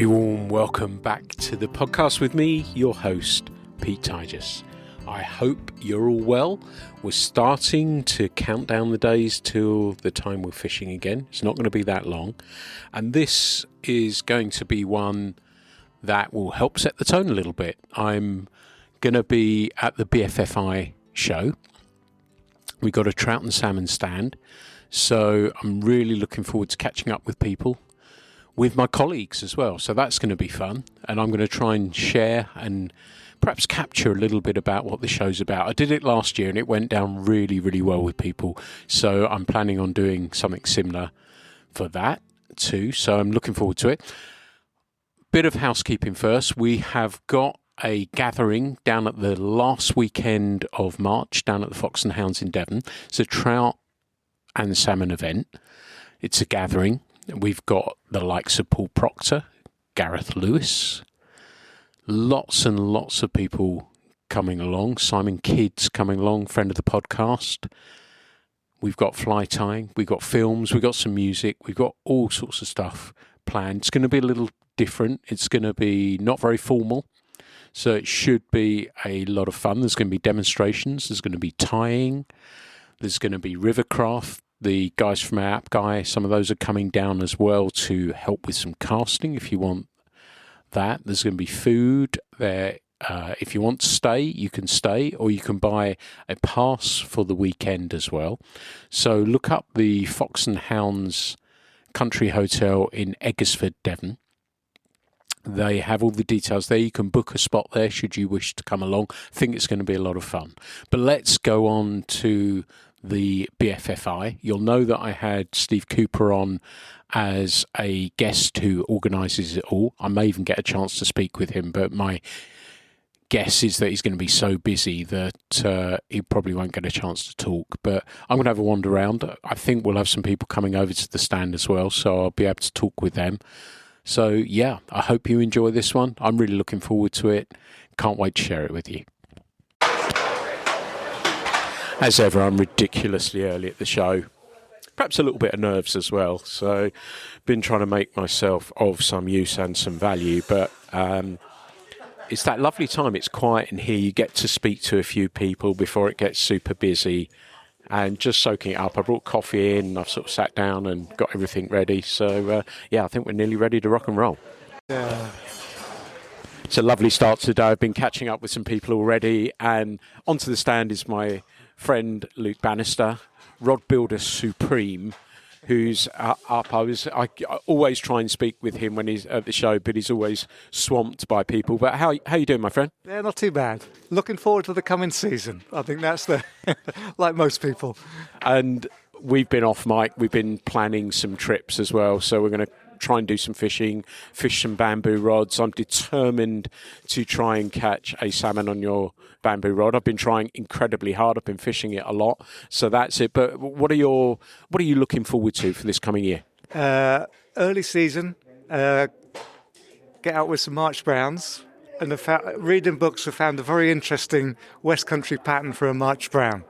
very warm welcome back to the podcast with me, your host, Pete Tigers. I hope you're all well. We're starting to count down the days till the time we're fishing again. It's not going to be that long. And this is going to be one that will help set the tone a little bit. I'm going to be at the BFFI show. We've got a trout and salmon stand. So I'm really looking forward to catching up with people, with my colleagues as well. So that's going to be fun. And I'm going to try and share and perhaps capture a little bit about what the show's about. I did it last year and it went down really, really well with people. So I'm planning on doing something similar for that too. So I'm looking forward to it. Bit of housekeeping first. We have got a gathering down at the last weekend of March down at the Fox and Hounds in Devon. It's a trout and salmon event. It's a gathering. We've got the likes of Paul Proctor, Gareth Lewis, lots and lots of people coming along. Simon Kidd's coming along, friend of the podcast. We've got fly tying, we've got films, we've got some music, we've got all sorts of stuff planned. It's going to be a little different. It's going to be not very formal, so it should be a lot of fun. There's going to be demonstrations, there's going to be tying, there's going to be rivercraft. The guys from our app guy, some of those are coming down as well to help with some casting if you want that. There's going to be food there. If you want to stay, you can stay, or you can buy a pass for the weekend as well. So look up the Fox and Hounds Country Hotel in Eggersford, Devon. They have all the details there. You can book a spot there should you wish to come along. I think it's going to be a lot of fun. But let's go on to the BFFI. You'll know that I had Steve Cooper on as a guest who organises it all. I may even get a chance to speak with him, but my guess is that he's going to be so busy that he probably won't get a chance to talk. But I'm going to have a wander around. I think we'll have some people coming over to the stand as well, so I'll be able to talk with them. So yeah, I hope you enjoy this one. I'm really looking forward to it. Can't wait to share it with you. As ever, I'm ridiculously early at the show. Perhaps a little bit of nerves as well. So been trying to make myself of some use and some value. But it's that lovely time. It's quiet in here. You get to speak to a few people before it gets super busy. And just soaking it up. I brought coffee in. I've sort of sat down and got everything ready. So, yeah, I think we're nearly ready to rock and roll. Yeah. It's a lovely start to the day. I've been catching up with some people already. And onto the stand is my friend Luke Bannister, Rod Builder Supreme, who's up. I always try and speak with him when he's at the show, but he's always swamped by people. But how you doing, my friend? Yeah, not too bad. Looking forward to the coming season. I think that's the like most people. And we've been off mic. We've been planning some trips as well. So we're going to try and do some fishing, fish some bamboo rods. I'm determined to try and catch a salmon on your bamboo rod. I've been trying incredibly hard. I've been fishing it a lot. So that's it. But what are you looking forward to for this coming year? Early season, get out with some March browns. And reading books, I found a very interesting West Country pattern for a March brown.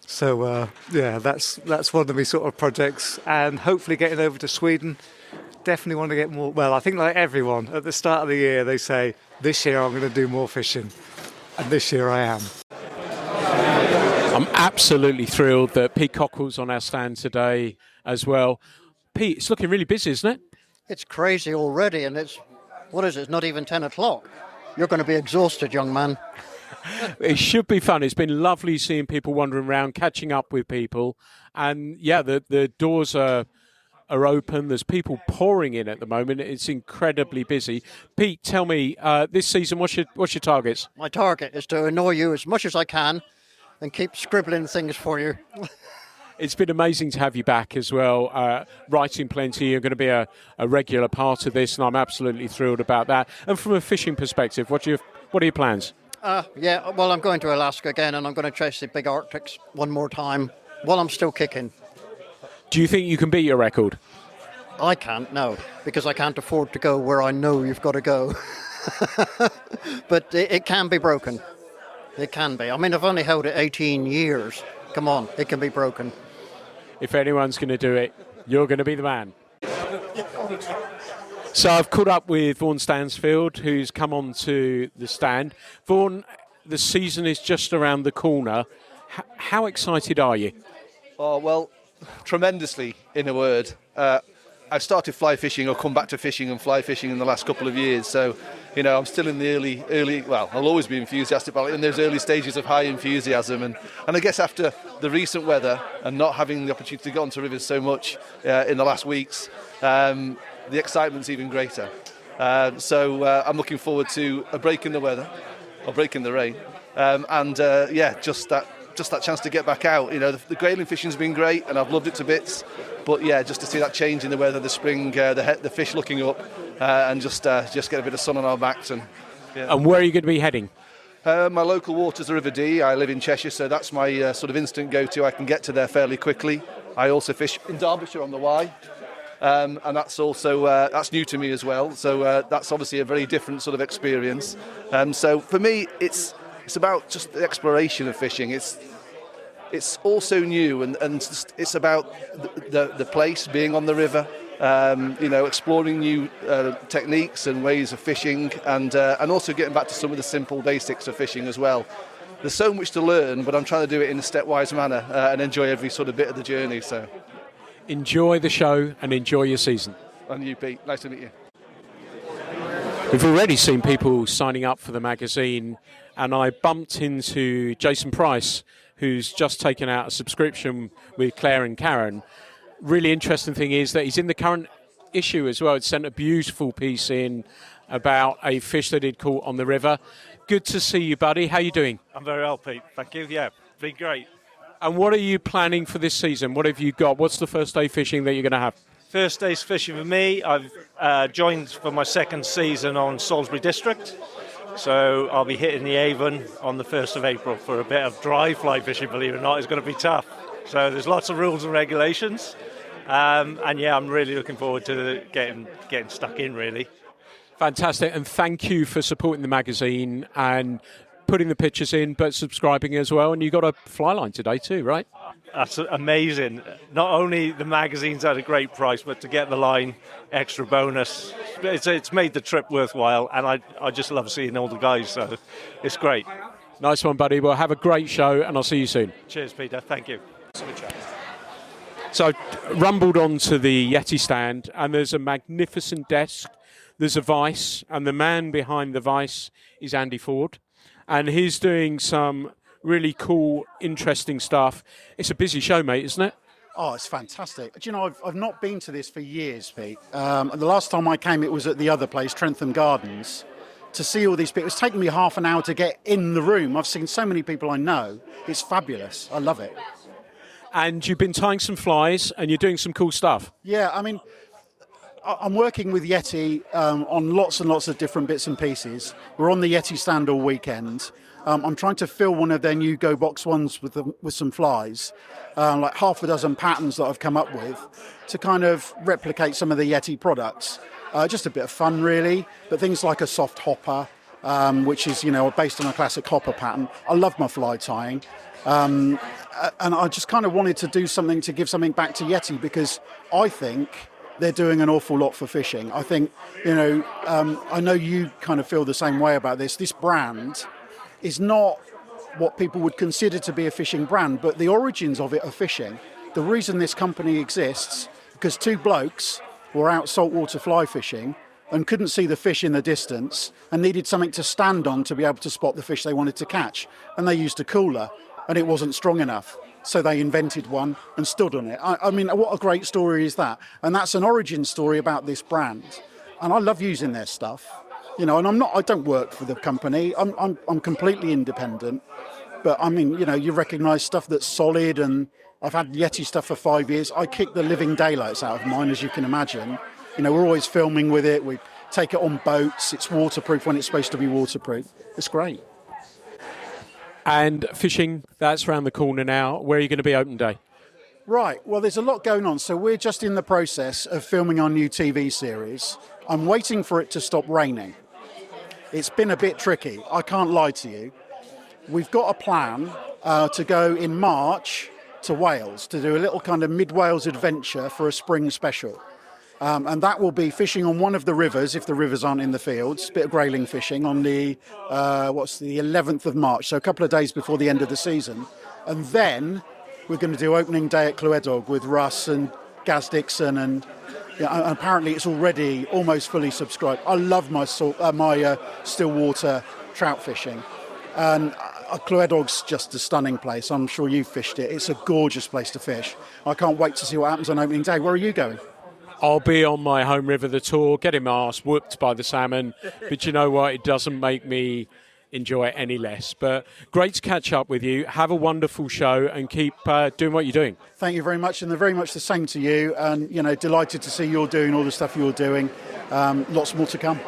So, yeah, that's one of my sort of projects. And hopefully getting over to Sweden. Definitely want to get more. Well, I think like everyone, at the start of the year, they say, this year I'm going to do more fishing. And this year I am. I'm absolutely thrilled that Pete Cockle's on our stand today as well. Pete, it's looking really busy, isn't it? It's crazy already, and it's not even 10 o'clock. You're going to be exhausted, young man. It should be fun. It's been lovely seeing people wandering around, catching up with people. And yeah, the doors are open. There's people pouring in at the moment. It's incredibly busy. Pete, tell me, this season, what's your targets? My target is to annoy you as much as I can and keep scribbling things for you. It's been amazing to have you back as well, writing plenty. You're going to be a regular part of this, and I'm absolutely thrilled about that. And from a fishing perspective, what are your plans? Yeah, well, I'm going to Alaska again, and I'm going to chase the big Arctics one more time while I'm still kicking. Do you think you can beat your record? I can't, no, because I can't afford to go where I know you've got to go. But it can be broken. It can be. I mean, I've only held it 18 years. Come on, it can be broken. If anyone's going to do it, you're going to be the man. So I've caught up with Vaughan Stansfield, who's come on to the stand. Vaughan, the season is just around the corner. How excited are you? Oh, well, tremendously, in a word. I've started fly fishing or come back to fishing and fly fishing in the last couple of years. So, I'm still in the well, I'll always be enthusiastic, but in those early stages of high enthusiasm. And I guess after the recent weather and not having the opportunity to go onto rivers so much in the last weeks, the excitement's even greater. So I'm looking forward to a break in the weather, or break in the rain. Just that chance to get back out. The grayling fishing's been great and I've loved it to bits, but just to see that change in the weather, the spring, the fish looking up, and just get a bit of sun on our backs. And where are you going to be heading? My local waters are River Dee. I live in Cheshire, so that's my sort of instant go-to. I can get to there fairly quickly. I also fish in Derbyshire on the Wye, and that's also that's new to me as well. So that's obviously a very different sort of experience. So for me, it's about just the exploration of fishing. It's also new, and it's about the place, being on the river, exploring new techniques and ways of fishing, and also getting back to some of the simple basics of fishing as well. There's so much to learn, but I'm trying to do it in a stepwise manner and enjoy every sort of bit of the journey. So, enjoy the show and enjoy your season. And you, Pete. Nice to meet you. We've already seen people signing up for the magazine, and I bumped into Jason Price, who's just taken out a subscription with Claire and Karen. Really interesting thing is that he's in the current issue as well. It's sent a beautiful piece in about a fish that he'd caught on the river. Good to see you, buddy. How are you doing? I'm very well, Pete. Thank you. Yeah, been great. And what are you planning for this season? What have you got? What's the first day fishing that you're going to have? First day's fishing for me. I've joined for my second season on Salisbury District. So I'll be hitting the Avon on the 1st of April for a bit of dry fly fishing, believe it or not. It's going to be tough. So there's lots of rules and regulations. I'm really looking forward to getting stuck in, really. Fantastic. And thank you for supporting the magazine and putting the pictures in, but subscribing as well. And you got a fly line today too, right? That's amazing. Not only the magazine's at a great price, but to get the line, extra bonus. It's made the trip worthwhile, and I just love seeing all the guys, so it's great. Nice one, buddy. Well, have a great show, and I'll see you soon. Cheers, Peter. Thank you. So I rumbled onto the Yeti stand, and there's a magnificent desk. There's a vice, and the man behind the vice is Andy Ford, and he's doing some really cool, interesting stuff. It's a busy show, mate, isn't it? Oh, it's fantastic. Do you know, I've not been to this for years, Pete. The last time I came, it was at the other place, Trentham Gardens, to see all these people. It's taken me half an hour to get in the room. I've seen so many people I know. It's fabulous. I love it. And you've been tying some flies, and you're doing some cool stuff. Yeah, I mean, I'm working with Yeti on lots and lots of different bits and pieces. We're on the Yeti stand all weekend. I'm trying to fill one of their new Go Box ones with some flies, like half a dozen patterns that I've come up with to kind of replicate some of the Yeti products. Just a bit of fun, really, but things like a soft hopper, which is, based on a classic hopper pattern. I love my fly tying. And I just kind of wanted to do something to give something back to Yeti, because I think they're doing an awful lot for fishing. I think, I know you kind of feel the same way about this. This brand is not what people would consider to be a fishing brand, but the origins of it are fishing. The reason this company exists, because two blokes were out saltwater fly fishing and couldn't see the fish in the distance and needed something to stand on to be able to spot the fish they wanted to catch. And they used a cooler, and it wasn't strong enough. So they invented one and stood on it. I mean, what a great story is that? And that's an origin story about this brand. And I love using their stuff. And I don't work for the company. I'm completely independent. But I mean, you recognise stuff that's solid, and I've had Yeti stuff for 5 years. I kick the living daylights out of mine, as you can imagine. We're always filming with it. We take it on boats. It's waterproof when it's supposed to be waterproof. It's great. And fishing, that's around the corner now. Where are you going to be open day? Right, well, there's a lot going on. So we're just in the process of filming our new TV series. I'm waiting for it to stop raining. It's been a bit tricky, I can't lie to you. We've got a plan to go in March to Wales, to do a little kind of mid-Wales adventure for a spring special. And that will be fishing on one of the rivers, if the rivers aren't in the fields, a bit of grayling fishing on the 11th of March, so a couple of days before the end of the season. And then we're going to do opening day at Clwydog with Russ and Gaz Dixon, and apparently it's already almost fully subscribed. I love my still water trout fishing, and Clwydog's just a stunning place. I'm sure you've fished it. It's a gorgeous place to fish. I can't wait to see what happens on opening day. Where are you going? I'll be on my home river, the Tor, getting my arse whooped by the salmon. But you know what? It doesn't make me enjoy it any less. But great to catch up with you. Have a wonderful show and keep doing what you're doing. Thank you very much, and very much the same to you. And, delighted to see you're doing all the stuff you're doing. Lots more to come.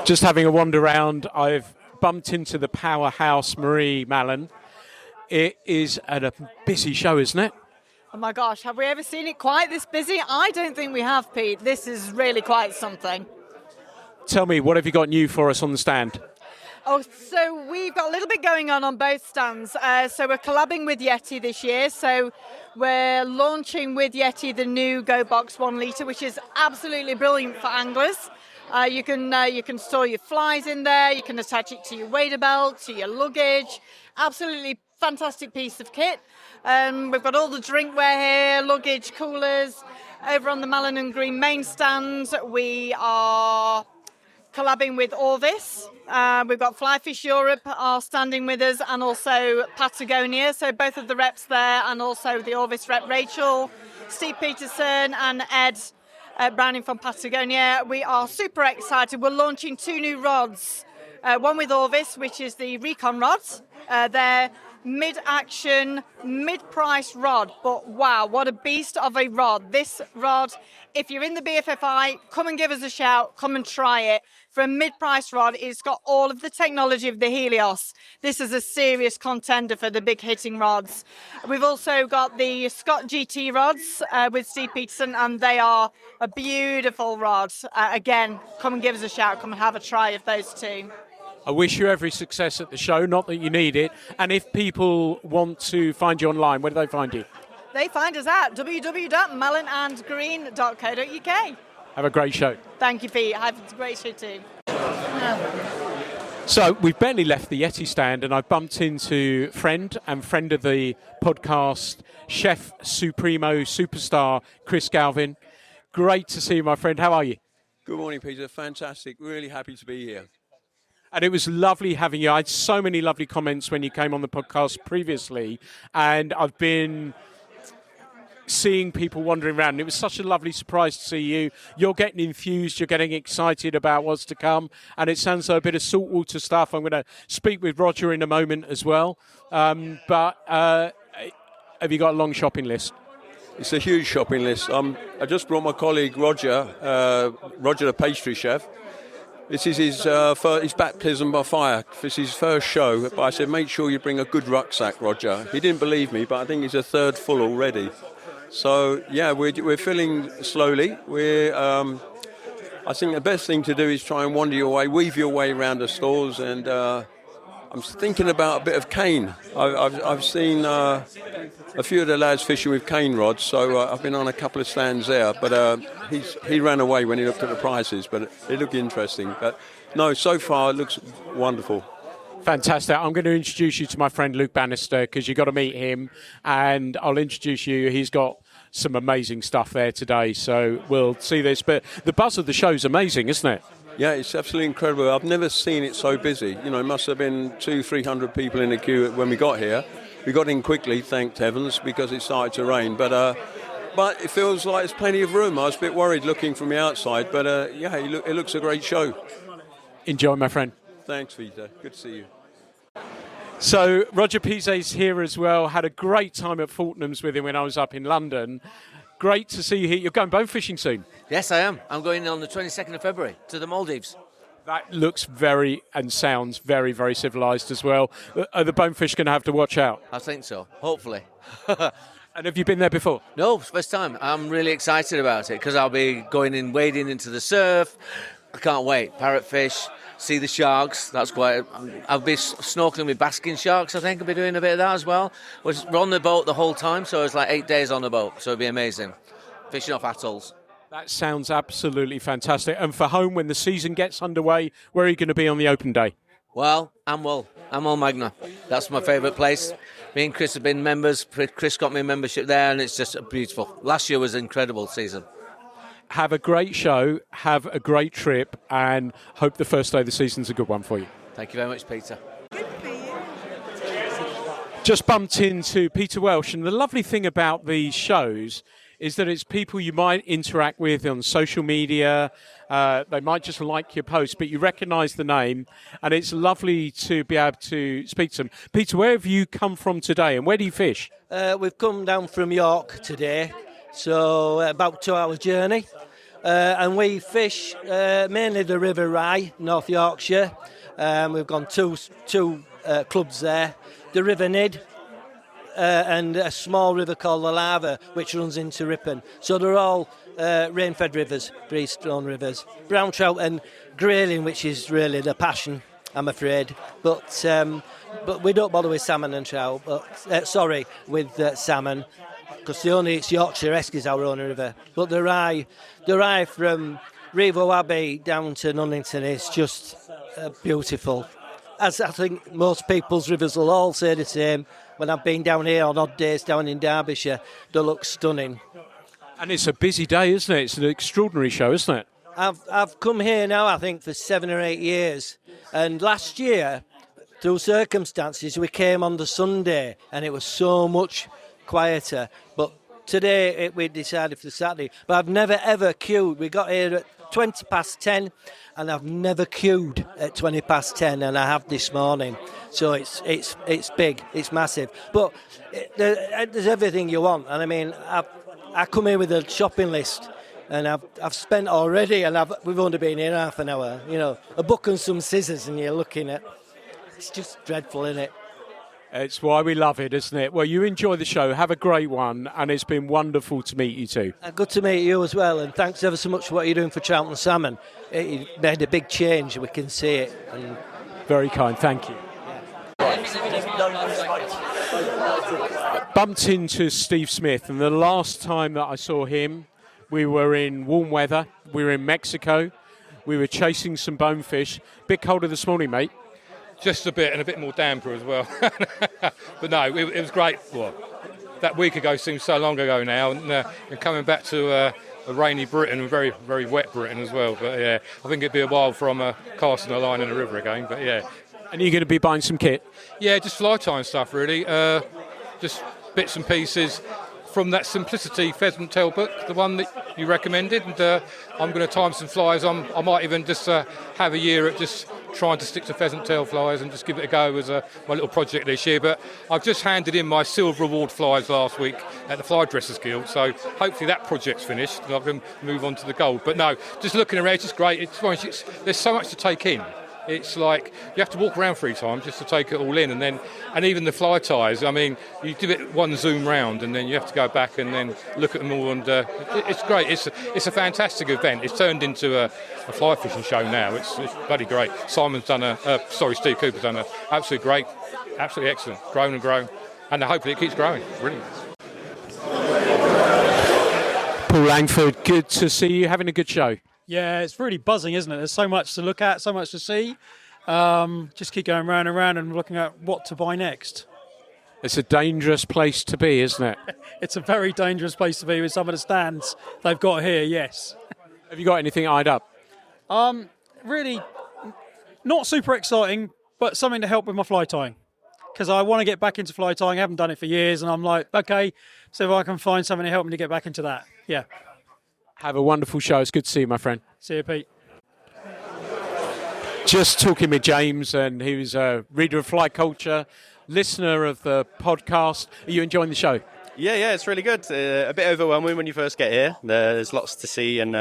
Just having a wander around, I've bumped into the powerhouse Marie Mallon. It is a busy show, isn't it? Oh my gosh, have we ever seen it quite this busy? I don't think we have, Pete. This is really quite something. Tell me, what have you got new for us on the stand? Oh, so we've got a little bit going on both stands. So we're collabing with Yeti this year. So we're launching with Yeti the new Go Box 1 litre, which is absolutely brilliant for anglers. You can store your flies in there. You can attach it to your wader belt, to your luggage. Absolutely fantastic piece of kit. We've got all the drinkware here, luggage, coolers. Over on the Malin and Green main stand, we are collabing with Orvis. We've got Fly Fish Europe are standing with us, and also Patagonia. So both of the reps there, and also the Orvis rep Rachel, Steve Peterson and Ed Browning from Patagonia. We are super excited. We're launching 2 new rods. One with Orvis, which is the Recon rods. They're mid-action, mid-price rod, but wow, what a beast of a rod. This rod, if you're in the BFFI, come and give us a shout, come and try it. For a mid-price rod, it's got all of the technology of the Helios. This is a serious contender for the big hitting rods. We've also got the Scott GT rods with Steve Peterson, and they are a beautiful rod. Again, come and give us a shout, come and have a try of those two. I wish you every success at the show, not that you need it. And if people want to find you online, where do they find you? They find us at www.malinandgreen.co.uk. Have a great show. Thank you, Pete. Have a great show too. So we've barely left the Yeti stand, and I've bumped into friend of the podcast, Chef Supremo Superstar Chris Galvin. Great to see you, my friend. How are you? Good morning, Peter. Fantastic. Really happy to be here. And it was lovely having you. I had so many lovely comments when you came on the podcast previously, and I've been seeing people wandering around. And it was such a lovely surprise to see you. You're getting enthused, you're getting excited about what's to come, and it sounds like a bit of saltwater stuff. I'm going to speak with Roger in a moment as well. But have you got a long shopping list? It's a huge shopping list. I just brought my colleague Roger, the pastry chef. This is his baptism by fire. This is his first show. But I said, make sure you bring a good rucksack, Roger. He didn't believe me, but I think he's a third full already. So, yeah, we're filling slowly. I think the best thing to do is try and wander your way, weave your way around the stores, and I'm thinking about a bit of cane. I've seen a few of the lads fishing with cane rods, so I've been on a couple of stands there. But he ran away when he looked at the prices, but it looked interesting. But no, so far it looks wonderful. Fantastic. I'm going to introduce you to my friend Luke Bannister, because you've got to meet him, and I'll introduce you. He's got some amazing stuff there today, so we'll see this. But the buzz of the show is amazing, isn't it? Yeah, it's absolutely incredible. I've never seen it so busy. You know, it must have been 200-300 people in the queue when we got here. We got in quickly, thank heavens, because it started to rain. But it feels like there's plenty of room. I was a bit worried looking from the outside, but yeah, it looks a great show. Enjoy, my friend. Thanks, Vita. Good to see you. So Roger Pizet's here as well. Had a great time at Fortnum's with him when I was up in London. Great to see you here. You're going bone fishing soon. Yes, I am. I'm going on the 22nd of February to the Maldives. That looks very and sounds very, very civilised as well. Are the bonefish going to have to watch out? I think so, hopefully. And have you been there before? No, first time. I'm really excited about it because I'll be going in, wading into the surf. I can't wait. Parrotfish, see the sharks. That's quite. I'll be snorkeling with basking sharks. I think I'll be doing a bit of that as well. We're on the boat the whole time, so it's like 8 days on the boat. So it'll be amazing. fishing off atolls. That sounds absolutely fantastic. And for home, when the season gets underway, where are you going to be on the open day? Well, Amwell Magna. That's my favourite place. Me and Chris have been members. Chris got me a membership there, and it's just beautiful. Last year was an incredible season. Have a great show, have a great trip, and hope the first day of the season's a good one for you. Thank you very much, Peter. Just bumped into Peter Welsh, and the lovely thing about these shows is that it's people you might interact with on social media. They might just like your post, but you recognise the name, and it's lovely to be able to speak to them. Peter, where have you come from today, and where do you fish? We've come down from York today, so about 2 hour journey, and we fish mainly the River Rye, North Yorkshire. We've gone two clubs there, the River Nid, and a small river called the Lava, which runs into Ripon. So they're all rain-fed rivers, freestone rivers. Brown trout and grayling, which is really the passion, I'm afraid. But we don't bother with salmon and trout. With salmon, because it's Yorkshire-esque is our own river. But the Rye from Revo Abbey down to Nunnington is just beautiful. As I think most people's rivers will all say the same. When I've been down here on odd days down in Derbyshire, they look stunning. And it's a busy day, isn't it? It's an extraordinary show, isn't it? I've come here now, I think, for 7 or 8 years. And last year, through circumstances, we came on the Sunday, and it was so much quieter. But today, we decided for Saturday. But I've never, ever queued. We got here at 20 past 10, and I've never queued at 20 past 10, and I have this morning. So it's big, it's massive. But there's everything you want. And I mean, I come here with a shopping list, and I've spent already, and we've only been here half an hour. You know, a book and some scissors, and you're looking at. It's just dreadful, isn't it? It's why we love it, isn't it? Well, you enjoy the show, have a great one, and it's been wonderful to meet you too. Good to meet you as well, and thanks ever so much for what you're doing for trout and salmon. It made a big change, we can see it. And very kind, thank you. Bumped into Steve Smith, and the last time that I saw him, we were in warm weather, we were in Mexico, we were chasing some bonefish. Bit colder this morning, mate. Just a bit, and a bit more damper as well. But no, it was great. Well, that week ago seems so long ago now, and coming back to a rainy Britain and very, very wet Britain as well. But yeah, I think it'd be a while from casting a line in the river again. But yeah. And you're going to be buying some kit? Yeah, just fly tying stuff really. Just bits and pieces from that Simplicity pheasant tail book, the one that you recommended. And I'm going to time some flies. I might even just have a year at just trying to stick to pheasant tail flies and just give it a go as my little project this year. But I've just handed in my silver award flies last week at the Fly Dressers Guild, so hopefully that project's finished and I can move on to the gold. But no, just looking around, it's just great. There's so much to take in. It's like you have to walk around 3 times just to take it all in, and even the fly ties. I mean, you do it one zoom round, and then you have to go back and then look at them all. And it's great. It's a fantastic event. It's turned into a fly fishing show now. It's bloody great. Steve Cooper's done a absolutely great, absolutely excellent. Grown and grown, and hopefully it keeps growing. Brilliant. Paul Langford, good to see you. Having a good show. Yeah, it's really buzzing, isn't it? There's so much to look at, so much to see. Just keep going round and round and looking at what to buy next. It's a dangerous place to be, isn't it? It's a very dangerous place to be with some of the stands they've got here, yes. Have you got anything eyed up? Really not super exciting, but something to help with my fly tying. Because I want to get back into fly tying. I haven't done it for years, and I'm like, okay, so if I can find something to help me to get back into that, yeah. Have a wonderful show. It's good to see you, my friend. See you, Pete. Just talking with James, and he was a reader of Fly Culture, listener of the podcast. Are you enjoying the show? Yeah, it's really good. A bit overwhelming when you first get here. There's lots to see, and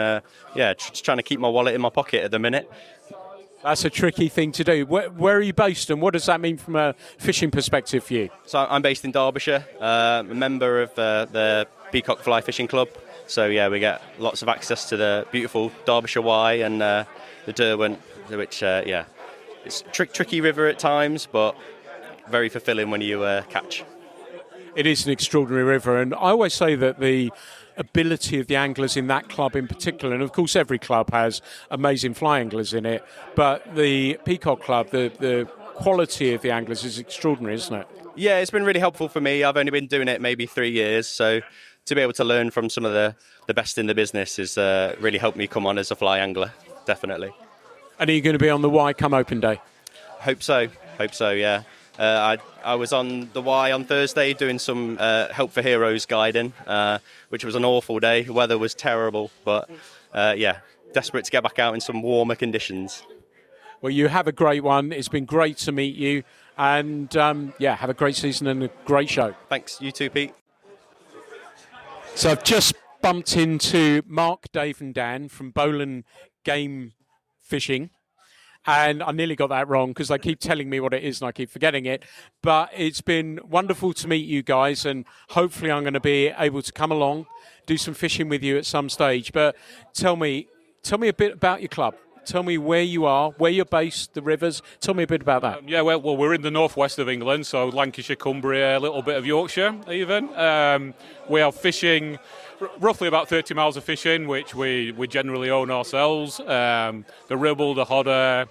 just trying to keep my wallet in my pocket at the minute. That's a tricky thing to do. Where are you based, and what does that mean from a fishing perspective for you? So I'm based in Derbyshire, a member of the Peacock Fly Fishing Club. So yeah, we get lots of access to the beautiful Derbyshire Wye and the Derwent, which it's tricky river at times, but very fulfilling when you catch. It is an extraordinary river, and I always say that the ability of the anglers in that club in particular, and of course every club has amazing fly anglers in it, but the Peacock Club, the quality of the anglers is extraordinary, isn't it? Yeah, it's been really helpful for me. I've only been doing it maybe 3 years, so to be able to learn from some of the best in the business has really helped me come on as a fly angler, definitely. And are you going to be on the Y come open day? Hope so, yeah. I was on the Y on Thursday doing some Help for Heroes guiding, which was an awful day. The weather was terrible, but yeah, desperate to get back out in some warmer conditions. Well, you have a great one. It's been great to meet you. And, yeah, have a great season and a great show. Thanks. You too, Pete. So I've just bumped into Mark, Dave and Dan from Bowland Game Fishing. And I nearly got that wrong because they keep telling me what it is and I keep forgetting it. But it's been wonderful to meet you guys, and hopefully I'm going to be able to come along, do some fishing with you at some stage. But tell me a bit about your club. Tell me where you are, where you're based, the rivers. Tell me a bit about that. Yeah, well, we're in the northwest of England, so Lancashire, Cumbria, a little bit of Yorkshire even. We are fishing, roughly about 30 miles of fishing, which we generally own ourselves. The Ribble, the Hodder,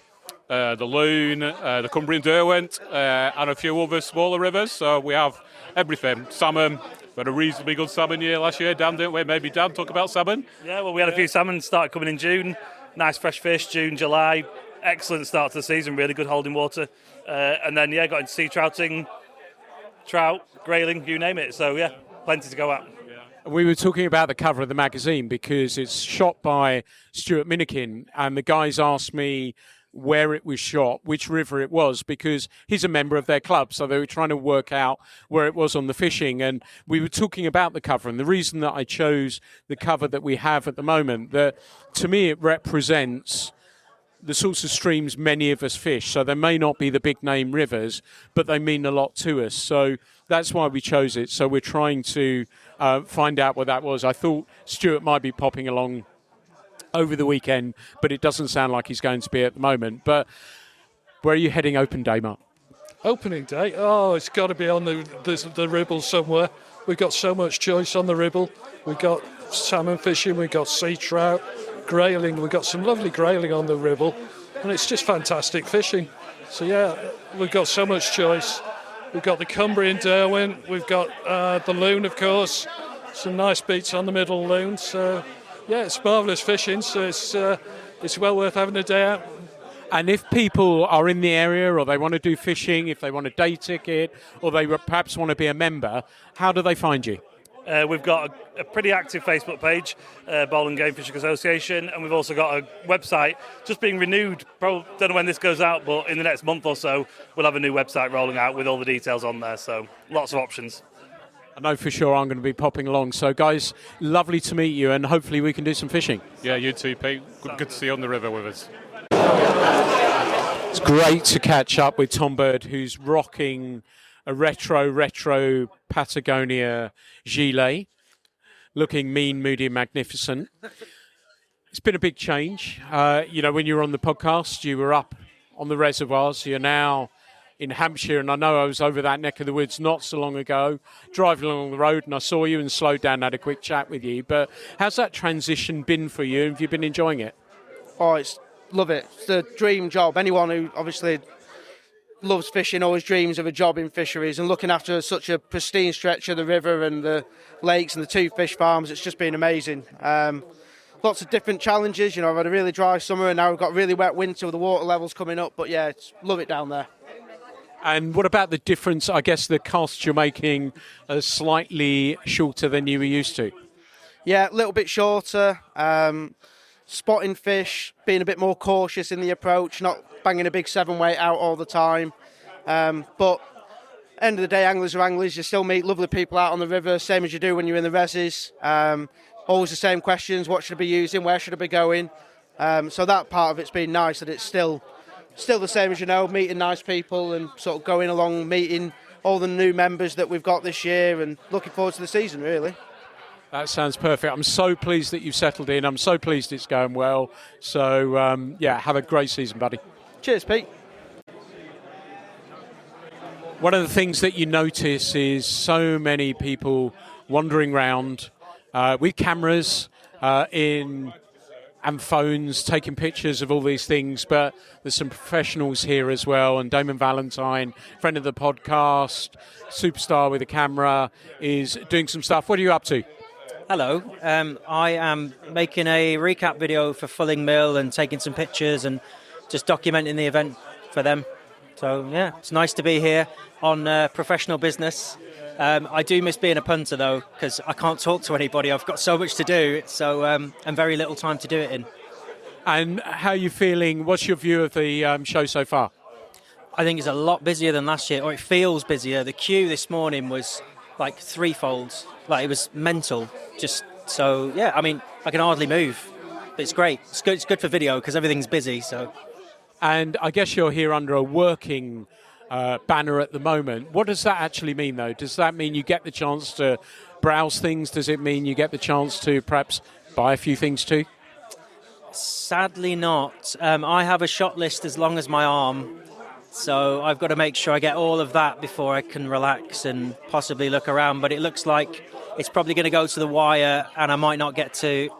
the Loon, the Cumbrian Derwent, and a few other smaller rivers. So we have everything. Salmon. We had a reasonably good salmon year last year, Dan, didn't we? Maybe Dan, talk about salmon. Yeah, well, we had a few salmon start coming in June. Nice fresh fish, June, July. Excellent start to the season, really good holding water. And then, got into sea trouting, trout, grayling, you name it. So, plenty to go at. We were talking about the cover of the magazine because it's shot by Stuart Minikin, and the guys asked me where it was shot, which river it was, because he's a member of their club, so they were trying to work out where it was on the fishing. And we were talking about the cover, and the reason that I chose the cover that we have at the moment, that to me it represents the sorts of streams many of us fish. So they may not be the big name rivers, but they mean a lot to us. So that's why we chose it. So we're trying to find out what that was. I thought Stuart might be popping along over the weekend, but it doesn't sound like he's going to be at the moment. But where are you heading open day, Mark? Opening day? Oh, it's got to be on the Ribble somewhere. We've got so much choice on the Ribble. We've got salmon fishing, we've got sea trout, grayling. We've got some lovely grayling on the Ribble, and it's just fantastic fishing. So, we've got so much choice. We've got the Cumbrian Derwent, we've got the Loon, of course, some nice beats on the middle Loon. So, it's marvellous fishing, so it's well worth having a day out. And if people are in the area, or they want to do fishing, if they want a day ticket, or they perhaps want to be a member, how do they find you? We've got a pretty active Facebook page, Bowland Game Fishing Association, and we've also got a website just being renewed. Probably don't know when this goes out, but in the next month or so, we'll have a new website rolling out with all the details on there. So lots of options. I know for sure I'm going to be popping along. So, guys, lovely to meet you, and hopefully we can do some fishing. Yeah, you too, Pete. Good to see you on the river with us. It's great to catch up with Tom Bird, who's rocking a retro Patagonia gilet, looking mean, moody, and magnificent. It's been a big change. When you were on the podcast, you were up on the reservoirs. You're now in Hampshire, and I know I was over that neck of the woods not so long ago, driving along the road, and I saw you and slowed down and had a quick chat with you. But how's that transition been for you? Have you been enjoying it? Oh, love it. It's the dream job. Anyone who obviously loves fishing always dreams of a job in fisheries, and looking after such a pristine stretch of the river and the lakes and the 2 fish farms, it's just been amazing. Lots of different challenges. I've had a really dry summer, and now we've got a really wet winter with the water levels coming up, but love it down there. And what about the difference? I guess the casts you're making are slightly shorter than you were used to. Yeah, a little bit shorter. Spotting fish, being a bit more cautious in the approach, not banging a big 7-weight out all the time. But end of the day, anglers are anglers. You still meet lovely people out on the river, same as you do when you're in the reses. Always the same questions: what should I be using? Where should I be going? So that part of it's been nice, that it's still the same as meeting nice people and sort of going along, meeting all the new members that we've got this year, and looking forward to the season, really. That sounds perfect. I'm so pleased that you've settled in. I'm so pleased it's going well. So, have a great season, buddy. Cheers, Pete. One of the things that you notice is so many people wandering around with cameras and phones, taking pictures of all these things, but there's some professionals here as well, and Damon Valentine, friend of the podcast, superstar with a camera, is doing some stuff. What are you up to? Hello, I am making a recap video for Fulling Mill and taking some pictures and just documenting the event for them. So yeah, it's nice to be here on professional business. I do miss being a punter though, because I can't talk to anybody. I've got so much to do, so and very little time to do it in. And how are you feeling? What's your view of the show so far? I think it's a lot busier than last year, or it feels busier. The queue this morning was like threefold. Like, it was mental. Just so, yeah, I mean, I can hardly move. But it's great. It's good for video because everything's busy. So, and I guess you're here under a working banner at the moment. What does that actually mean, though? Does that mean you get the chance to browse things? Does it mean you get the chance to perhaps buy a few things too? Sadly not. I have a shot list as long as my arm, so I've got to make sure I get all of that before I can relax and possibly look around. But it looks like it's probably going to go to the wire, and I might not get to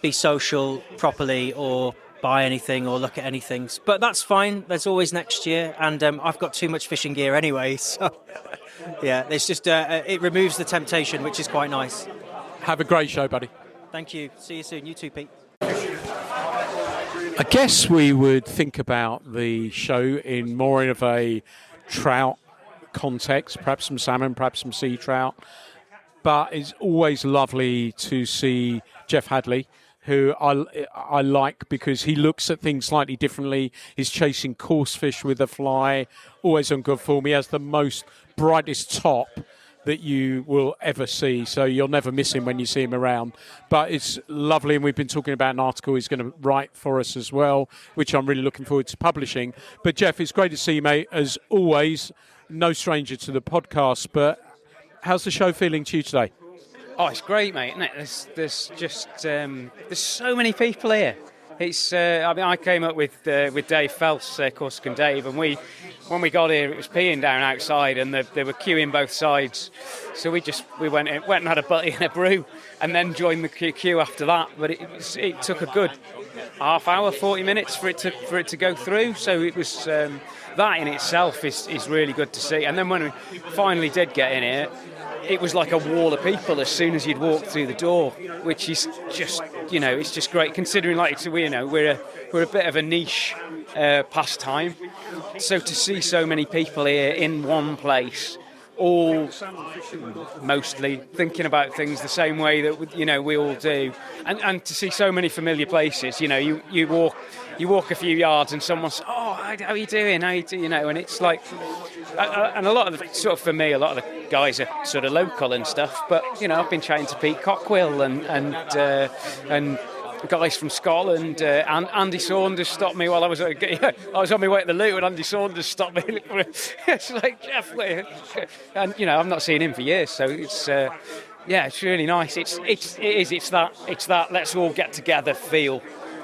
be social properly or buy anything or look at anything. But that's fine. There's always next year, and I've got too much fishing gear anyway. So yeah, it's just it removes the temptation, which is quite nice. Have a great show, buddy. Thank you. See you soon. You too, Pete. I guess we would think about the show in more of a trout context, perhaps some salmon, perhaps some sea trout. But it's always lovely to see Jeff Hadley, who I like because he looks at things slightly differently. He's chasing coarse fish with a fly, always on good form. He has the most brightest top that you will ever see, so you'll never miss him when you see him around. But it's lovely, and we've been talking about an article he's going to write for us as well, which I'm really looking forward to publishing. But Jeff, it's great to see you, mate, as always. No stranger to the podcast, but how's the show feeling to you today? Oh, it's great, mate, isn't it? There's just there's so many people here. It's I mean, I came up with Dave Phelps, Corsican Dave, and when we got here, it was peeing down outside, and they were queuing both sides. So we went and had a butty and a brew, and then joined the queue after that. But it took a good half hour, 40 minutes for it to go through. So it was that in itself is really good to see. And then when we finally did get in here, it was like a wall of people as soon as you'd walk through the door, which is just, it's just great considering we're a bit of a niche pastime. So to see so many people here in one place, all mostly thinking about things the same way that we all do, and to see so many familiar places. You walk a few yards and someone says, "Oh, how are you doing? How you do?" And it's like, and a lot of for me, a lot of the guys are sort of local and stuff. But I've been chatting to Pete Cockwell and guys from Scotland. And Andy Saunders stopped me while I was on my way to the loo, and Andy Saunders stopped me. It's like, Jeff, and I've not seen him for years, so it's it's really nice. It's that let's all get together feel.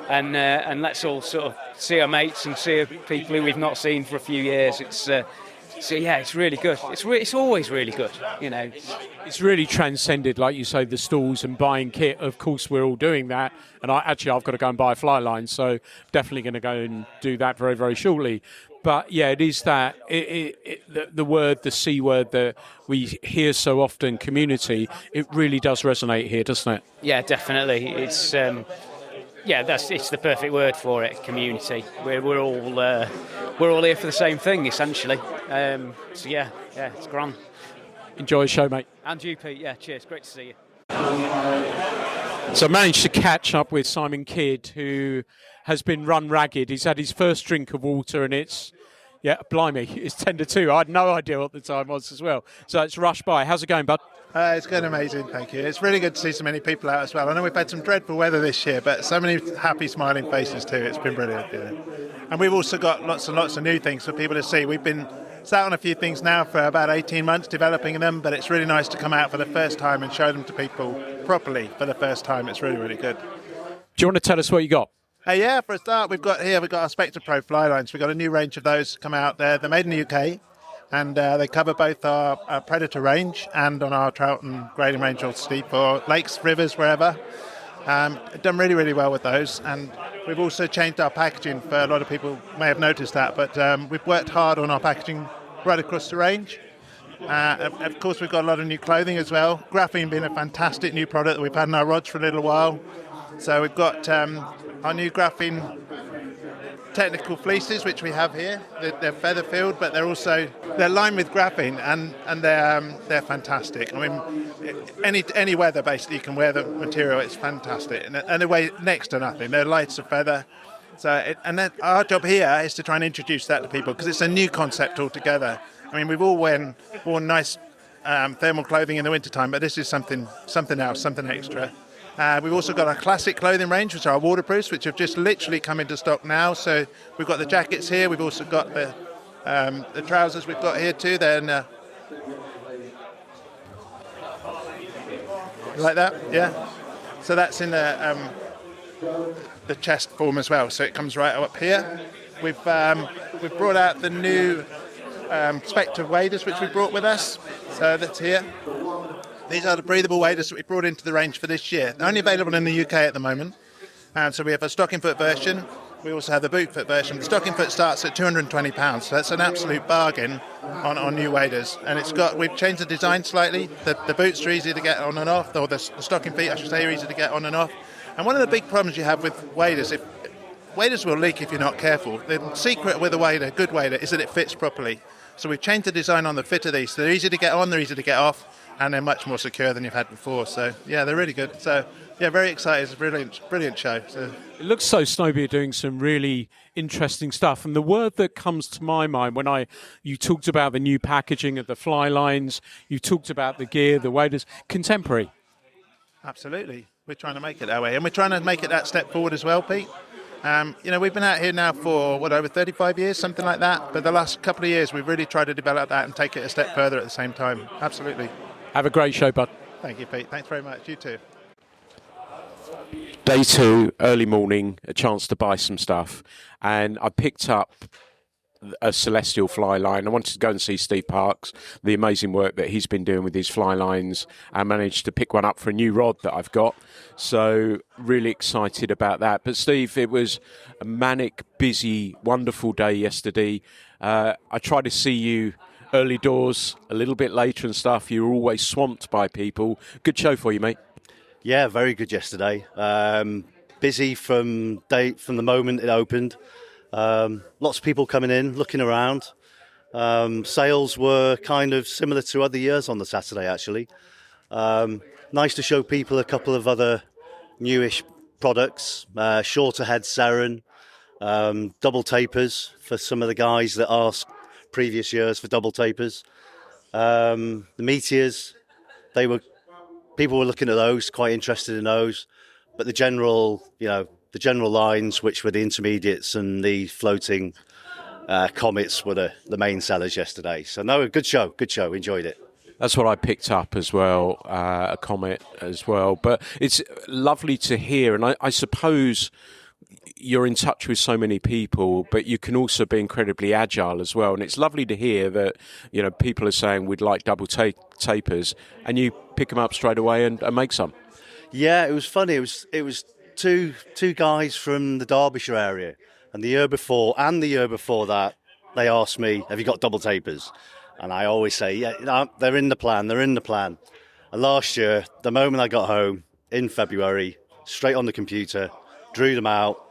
And let's all sort of see our mates and see people who we've not seen for a few years. It's really good. It's always really good, It's really transcended, like you say, the stalls and buying kit. Of course, we're all doing that. And I've got to go and buy a fly line, so definitely going to go and do that very, very shortly. But yeah, it is that the C word that we hear so often, community. It really does resonate here, doesn't it? Yeah, definitely. It's it's the perfect word for it. Community. We're all here for the same thing, essentially. So it's grand. Enjoy the show, mate. And you, Pete. Yeah, cheers. Great to see you. So I managed to catch up with Simon Kidd, who has been run ragged. He's had his first drink of water, and it's 10-2. I had no idea what the time was as well. So it's rushed by. How's it going, bud? It's going amazing, thank you. It's really good to see so many people out as well. I know we've had some dreadful weather this year, but so many happy, smiling faces too. It's been brilliant. And we've also got lots and lots of new things for people to see. We've been sat on a few things now for about 18 months developing them, but it's really nice to come out for the first time and show them to people properly for the first time. It's really, really good. Do you want to tell us what you got? For a start, we've got our Spectre Pro fly lines. We've got a new range of those come out there. They're made in the UK. and they cover both our predator range and on our trout and grading range or steep or lakes, rivers, wherever. Done really, really well with those, and we've also changed our packaging. For a lot of people may have noticed that, but we've worked hard on our packaging right across the range. Of course, we've got a lot of new clothing as well. Graphene being a fantastic new product that we've had in our rods for a little while. So we've got our new graphene technical fleeces, which we have here. They're feather filled, but they're lined with graphene, and they're fantastic. I mean, any weather basically you can wear the material. It's fantastic, and they weigh next to nothing. They're light as a feather. So, our job here is to try and introduce that to people because it's a new concept altogether. I mean, we've all worn nice thermal clothing in the wintertime, but this is something else, something extra. We've also got our classic clothing range, which are our waterproofs, which have just literally come into stock now. So we've got the jackets here. We've also got the trousers we've got here too. Then like that, yeah. So that's in the chest form as well. So it comes right up here. We've brought out the new Spectre waders, which we brought with us. So that's here. These are the breathable waders that we brought into the range for this year. They're only available in the UK at the moment. So we have a stocking foot version. We also have the boot foot version. The stocking foot starts at £220, so that's an absolute bargain on new waders. And we've changed the design slightly. The boots are easy to get on and off, or the stocking feet, I should say, are easy to get on and off. And one of the big problems you have with waders, waders will leak if you're not careful. The secret with a wader, good wader, is that it fits properly. So we've changed the design on the fit of these. So they're easy to get on, they're easy to get off, and they're much more secure than you've had before. So, yeah, they're really good. So, yeah, very excited. It's a brilliant show. So. It looks so Snowby are doing some really interesting stuff. And the word that comes to my mind when you talked about the new packaging of the fly lines, you talked about the gear, the waders, contemporary. Absolutely. We're trying to make it that way. And we're trying to make it that step forward as well, Pete. We've been out here now for, over 35 years, something like that. But the last couple of years, we've really tried to develop that and take it a step further at the same time. Absolutely. Have a great show, bud. Thank you, Pete. Thanks very much. You too. Day 2, early morning, a chance to buy some stuff. And I picked up a Celestial fly line. I wanted to go and see Steve Parks, the amazing work that he's been doing with his fly lines. I managed to pick one up for a new rod that I've got. So really excited about that. But Steve, it was a manic, busy, wonderful day yesterday. I tried to see you early doors, a little bit later and stuff. You were always swamped by people. Good show for you, mate. Yeah, very good yesterday. Busy from the moment it opened. Lots of people coming in, looking around. Sales were kind of similar to other years on the Saturday, actually. Nice to show people a couple of other newish products. Shorter head Seren, double tapers for some of the guys that asked previous years for double tapers. The Meteors, people were looking at those, quite interested in those. But the general lines, which were the intermediates and the floating comets, were the main sellers yesterday. So no, good show, enjoyed it. That's what I picked up as well, a comet as well. But it's lovely to hear, and I suppose you're in touch with so many people, but you can also be incredibly agile as well. And it's lovely to hear that, people are saying we'd like double tapers, and you pick them up straight away and make some. Yeah, it was funny. It was two guys from the Derbyshire area, and the year before that, they asked me, "Have you got double tapers?" And I always say, "Yeah, they're in the plan. And last year, the moment I got home in February, straight on the computer, drew them out,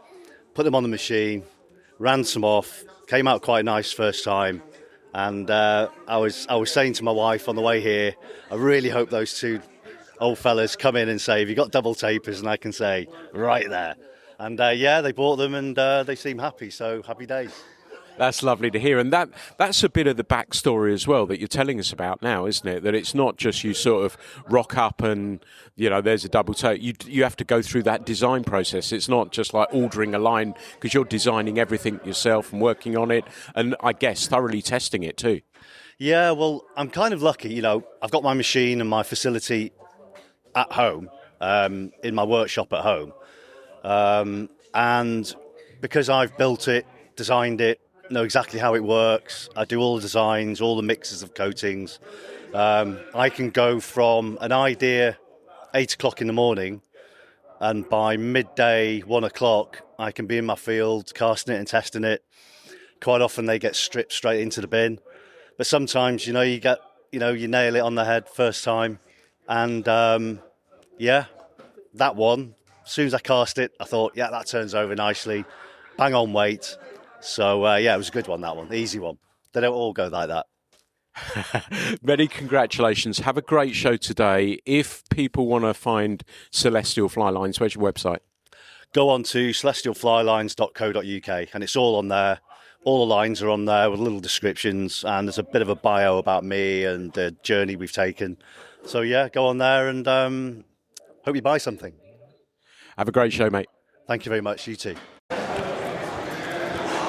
put them on the machine, ran some off, came out quite nice first time. And I was saying to my wife on the way here, I really hope those two old fellas come in and say, "Have you got double tapers?" And I can say, "Right there." And they bought them, and they seem happy. So happy days. That's lovely to hear. And that's a bit of the backstory as well that you're telling us about now, isn't it? That it's not just you sort of rock up and, there's a double tape. You have to go through that design process. It's not just like ordering a line, because you're designing everything yourself and working on it, and I guess thoroughly testing it too. Yeah, well, I'm kind of lucky. I've got my machine and my facility at home, in my workshop at home. And because I've built it, designed it, know exactly how it works. I do all the designs, all the mixes of coatings. I can go from an idea 8 o'clock in the morning, and by midday, 1 o'clock, I can be in my field casting it and testing it. Quite often they get stripped straight into the bin, but sometimes you nail it on the head first time. And that one, as soon as I cast it, I thought, yeah, that turns over nicely, bang on weight. So it was a good one, that one, the easy one. They don't all go like that. Many congratulations. Have a great show today. If people want to find Celestial Fly Lines, where's your website? Go on to celestialflylines.co.uk and it's all on there. All the lines are on there with little descriptions, and there's a bit of a bio about me and the journey we've taken. So go on there and hope you buy something. Have a great show, mate. Thank you very much. You too.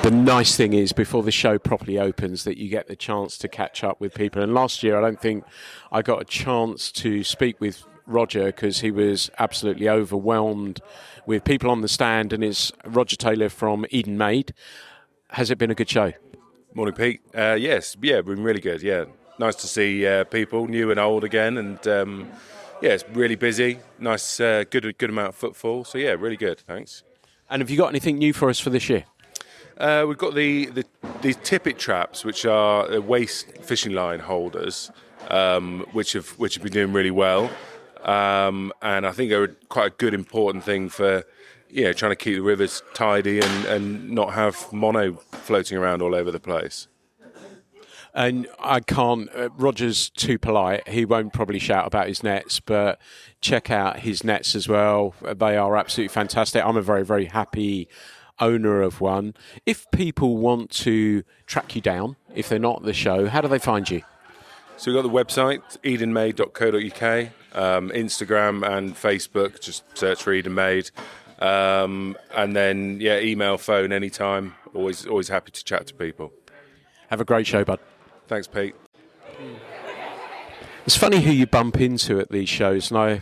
The nice thing is, before the show properly opens, that you get the chance to catch up with people. And last year, I don't think I got a chance to speak with Roger because he was absolutely overwhelmed with people on the stand. And it's Roger Taylor from Eden Made. Has it been a good show? Morning, Pete. Yes, been really good. Yeah, nice to see people, new and old again. And it's really busy. Nice, good amount of footfall. So really good. Thanks. And have you got anything new for us for this year? We've got the tippet traps, which are waist fishing line holders, which have been doing really well, and I think they're quite a good important thing for trying to keep the rivers tidy and not have mono floating around all over the place. And I can't, Roger's too polite. He won't probably shout about his nets, but check out his nets as well. They are absolutely fantastic. I'm a very, very happy owner of one. If people want to track you down, if they're not at the show, how do they find you? So we've got the website, edenmade.co.uk, Instagram and Facebook, just search for Eden Made. And then, email, phone, anytime. Always happy to chat to people. Have a great show, bud. Thanks, Pete. It's funny who you bump into at these shows. And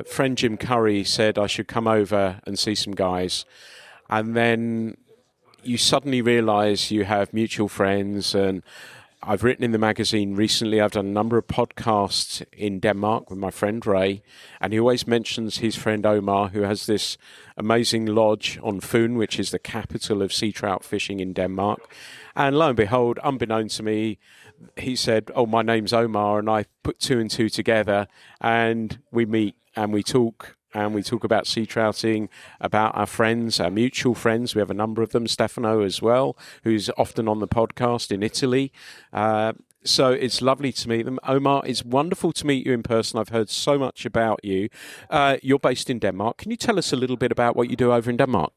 friend Jim Curry said I should come over and see some guys. And then you suddenly realise you have mutual friends. And I've written in the magazine recently, I've done a number of podcasts in Denmark with my friend Ray. And he always mentions his friend Omar, who has this amazing lodge on Fyn, which is the capital of sea trout fishing in Denmark. And lo and behold, unbeknown to me, he said, "Oh, my name's Omar," and I put two and two together, and we meet and we talk. And we talk about sea trouting, about our friends, our mutual friends. We have a number of them, Stefano as well, who's often on the podcast in Italy. So it's lovely to meet them. Omar, it's wonderful to meet you in person. I've heard so much about you. You're based in Denmark. Can you tell us a little bit about what you do over in Denmark?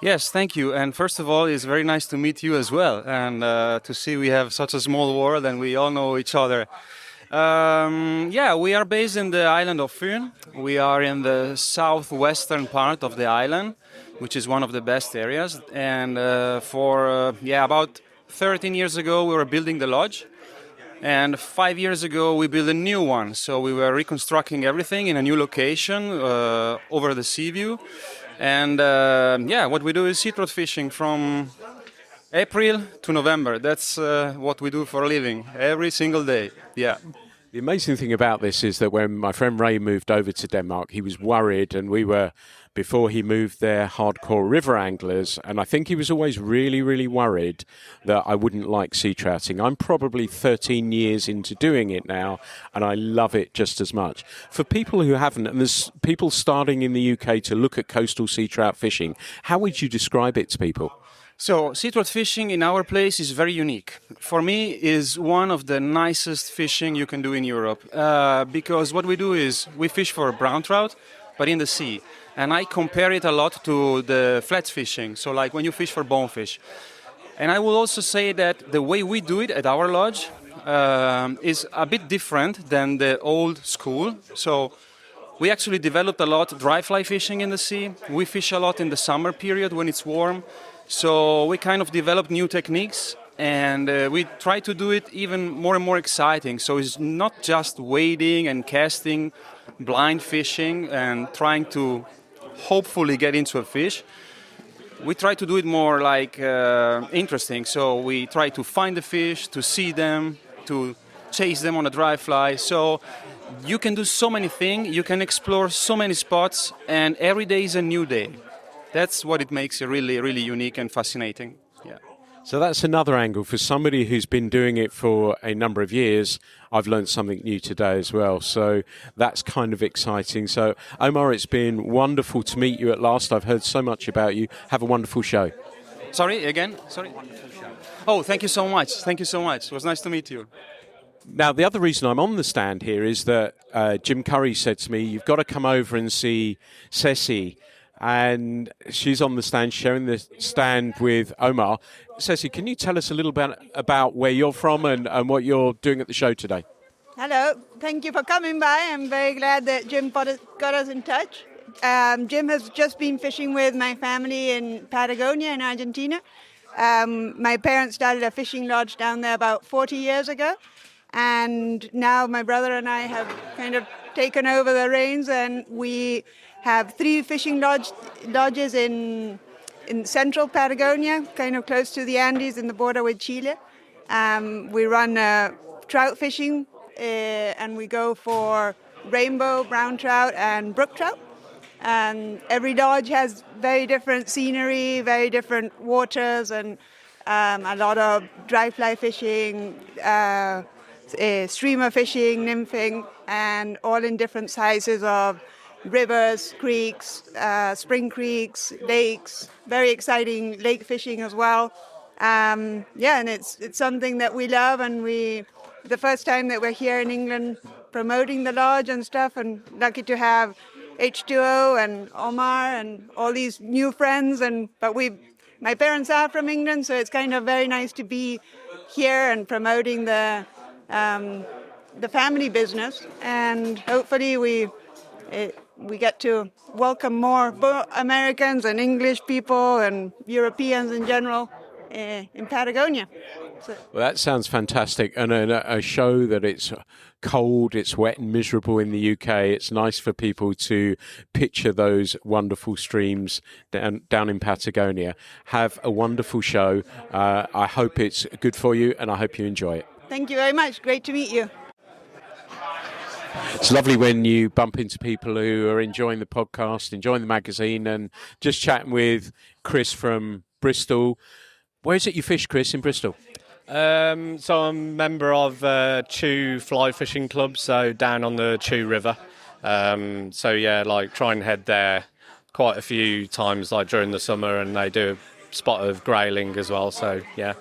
Yes, thank you. And first of all, it's very nice to meet you as well. And to see we have such a small world and we all know each other. We are based in the island of Fyn. We are in the southwestern part of the island, which is one of the best areas. And about 13 years ago, we were building the lodge. And 5 years ago, we built a new one. So we were reconstructing everything in a new location over the sea view. And what we do is sea trout fishing from April to November. That's what we do for a living every single day. Yeah. The amazing thing about this is that when my friend Ray moved over to Denmark, he was worried, and we were, before he moved there, hardcore river anglers, and I think he was always really, really worried that I wouldn't like sea trouting. I'm probably 13 years into doing it now, and I love it just as much. For people who haven't, and there's people starting in the UK to look at coastal sea trout fishing, how would you describe it to people? So, sea trout fishing in our place is very unique. For me, is one of the nicest fishing you can do in Europe. Because what we do is, we fish for brown trout, but in the sea. And I compare it a lot to the flats fishing, so like when you fish for bonefish. And I will also say that the way we do it at our lodge is a bit different than the old school. So, we actually developed a lot dry fly fishing in the sea. We fish a lot in the summer period when it's warm. So we kind of developed new techniques, and we try to do it even more and more exciting. So it's not just wading and casting, blind fishing and trying to hopefully get into a fish. we try to do it more like interesting. So we try to find the fish, to see them, to chase them on a dry fly. So you can do so many things, you can explore so many spots, and every day is a new day. That's what it makes it really, really unique and fascinating. Yeah. So that's another angle for somebody who's been doing it for a number of years. I've learned something new today as well. So that's kind of exciting. So Omar, it's been wonderful to meet you at last. I've heard so much about you. Have a wonderful show. Sorry, again? Sorry? Oh, thank you so much. Thank you so much. It was nice to meet you. Now, the other reason I'm on the stand here is that Jim Curry said to me, you've got to come over and see Ceci. And she's on the stand, sharing the stand with Omar. Ceci, can you tell us a little bit about where you're from and what you're doing at the show today? Hello, thank you for coming by. I'm very glad that Jim got us in touch. Jim has just been fishing with my family in Patagonia in Argentina. My parents started a fishing lodge down there about 40 years ago. And now my brother and I have kind of taken over the reins, and we have 3 fishing lodges in central Patagonia, kind of close to the Andes in the border with Chile. We run trout fishing, and we go for rainbow, brown trout, and brook trout. Every lodge has very different scenery, very different waters, and a lot of dry fly fishing, streamer fishing, nymphing, and all in different sizes of rivers, creeks, spring creeks, lakes. Very exciting lake fishing as well. And it's something that we love, and the first time that we're here in England promoting the lodge and stuff, and lucky to have H2O and Omar and all these new friends. But my parents are from England, so it's kind of very nice to be here and promoting the family business, and hopefully we get to welcome more Americans and English people and Europeans in general in Patagonia. So. Well, that sounds fantastic. And a show that it's cold, it's wet and miserable in the UK. It's nice for people to picture those wonderful streams down in Patagonia. Have a wonderful show. I hope it's good for you, and I hope you enjoy it. Thank you very much. Great to meet you. It's lovely when you bump into people who are enjoying the podcast, enjoying the magazine, and just chatting with Chris from Bristol. Where is it you fish, Chris, in Bristol? So I'm a member of Chew Fly Fishing Club, so down on the Chew River. Try and head there quite a few times, during the summer, and they do a spot of grayling as well. So yeah.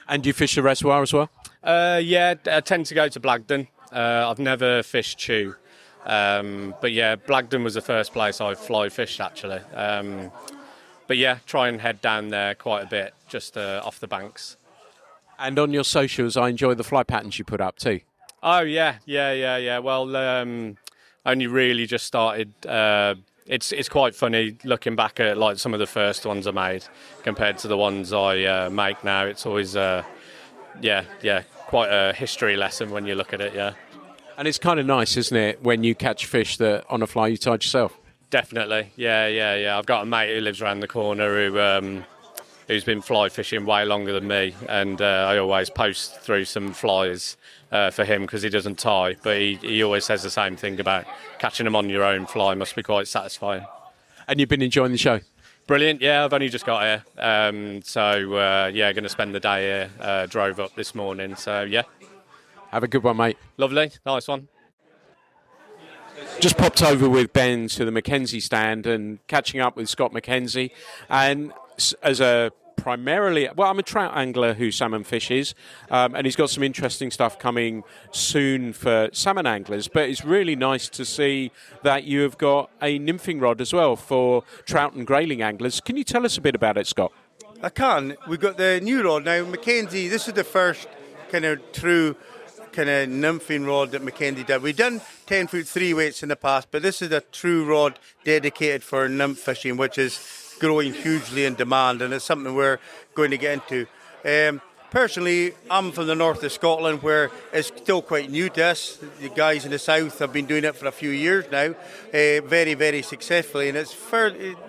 And do you fish the reservoir as well? I tend to go to Blagden. I've never fished Chew, but yeah, Blagden was the first place I fly fished actually. Try and head down there quite a bit, just off the banks. And on your socials, I enjoy the fly patterns you put up too. Oh yeah. Well, only really just started. It's quite funny looking back at some of the first ones I made compared to the ones I make now. It's always quite a history lesson when you look at it. Yeah. And it's kind of nice, isn't it, when you catch fish that on a fly you tied yourself? Definitely. Yeah. I've got a mate who lives around the corner who's been fly fishing way longer than me, and I always post through some flies for him because he doesn't tie, but he always says the same thing about catching them on your own fly must be quite satisfying. And you've been enjoying the show? Brilliant, yeah, I've only just got here, going to spend the day here, drove up this morning, so yeah. Have a good one, mate. Lovely, nice one. Just popped over with Ben to the Mackenzie stand and catching up with Scott Mackenzie, and as I'm a trout angler who salmon fishes, and he's got some interesting stuff coming soon for salmon anglers, but it's really nice to see that you have got a nymphing rod as well for trout and grayling anglers. Can you tell us a bit about it, Scott? I can. We've got the new rod now. Mackenzie, this is the first kind of true kind of nymphing rod that Mackenzie did. We've done 10-foot 3-weights in the past, but this is a true rod dedicated for nymph fishing, which is growing hugely in demand, and it's something we're going to get into. Personally, I'm from the north of Scotland, where it's still quite new to us. The guys in the south have been doing it for a few years now, very, very successfully, and it's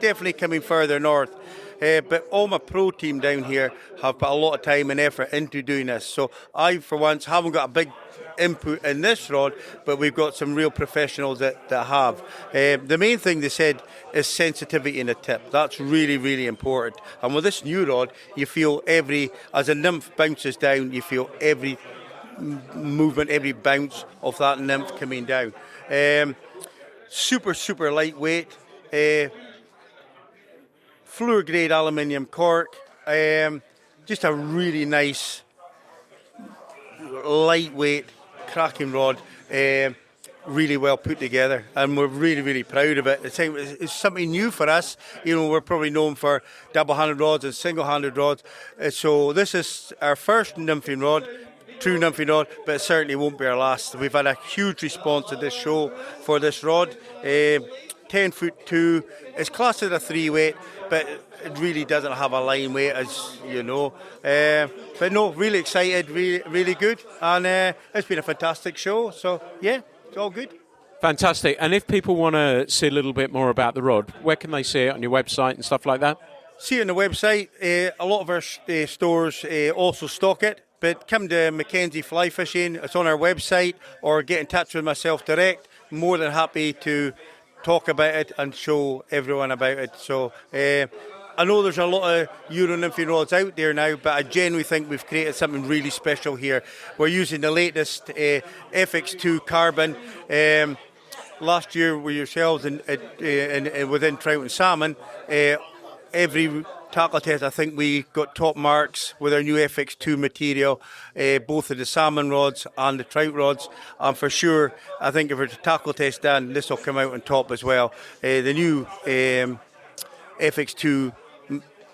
definitely coming further north. but all my pro team down here have put a lot of time and effort into doing this. So I, for once, haven't got a big input in this rod, but we've got some real professionals that have. The main thing they said is sensitivity in the tip. That's really, really important. And with this new rod, you feel as a nymph bounces down, you feel every movement, every bounce of that nymph coming down. Super, super lightweight. Fluor grade aluminium cork. Just a really nice, lightweight, cracking rod. Really well put together, and we're really, really proud of it. It's something new for us. We're probably known for double-handed rods and single-handed rods. So this is our first nymphing rod, true nymphing rod, but it certainly won't be our last. We've had a huge response to this show for this rod. 10'2". It's classed as a 3-weight, but it really doesn't have a line weight, as you know. But no, really excited, really, really good, and it's been a fantastic show. So yeah, it's all good. Fantastic. And if people want to see a little bit more about the rod, where can they see it on your website and stuff like that? See it on the website. A lot of our stores also stock it. But come to Mackenzie Fly Fishing. It's on our website, or get in touch with myself direct. More than happy to talk about it and show everyone about it. So I know there's a lot of Euro nymphing rods out there now, but I genuinely think we've created something really special here. We're using the latest FX2 carbon. Last year with yourselves and within trout and salmon, every tackle test, I think we got top marks with our new FX2 material, both of the salmon rods and the trout rods. And for sure, I think if it's a tackle test done, this will come out on top as well. The new FX2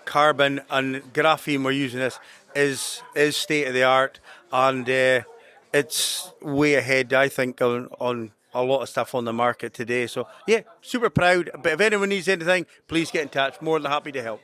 carbon and graphene we're using this is state of the art, and it's way ahead, I think, on a lot of stuff on the market today. So yeah, super proud. But if anyone needs anything, please get in touch. More than happy to help.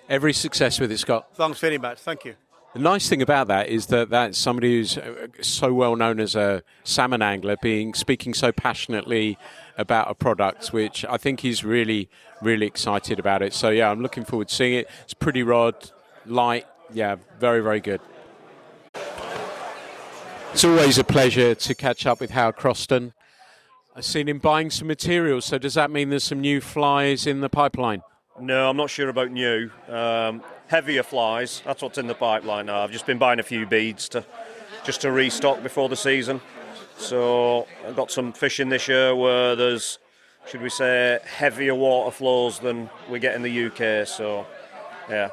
Every success with it, Scott. Thanks very much. Thank you. The nice thing about that is that that's somebody who's so well known as a salmon angler, speaking so passionately about a product, which I think he's really, really excited about it. So yeah, I'm looking forward to seeing it. It's pretty rod, light, yeah, very, very good. It's always a pleasure to catch up with Howard Croston. I've seen him buying some materials, so does that mean there's some new flies in the pipeline? No, I'm not sure about new. Heavier flies, that's what's in the pipeline now. I've just been buying a few beads just to restock before the season. So I've got some fishing this year where there's, should we say, heavier water flows than we get in the UK. So, yeah. Are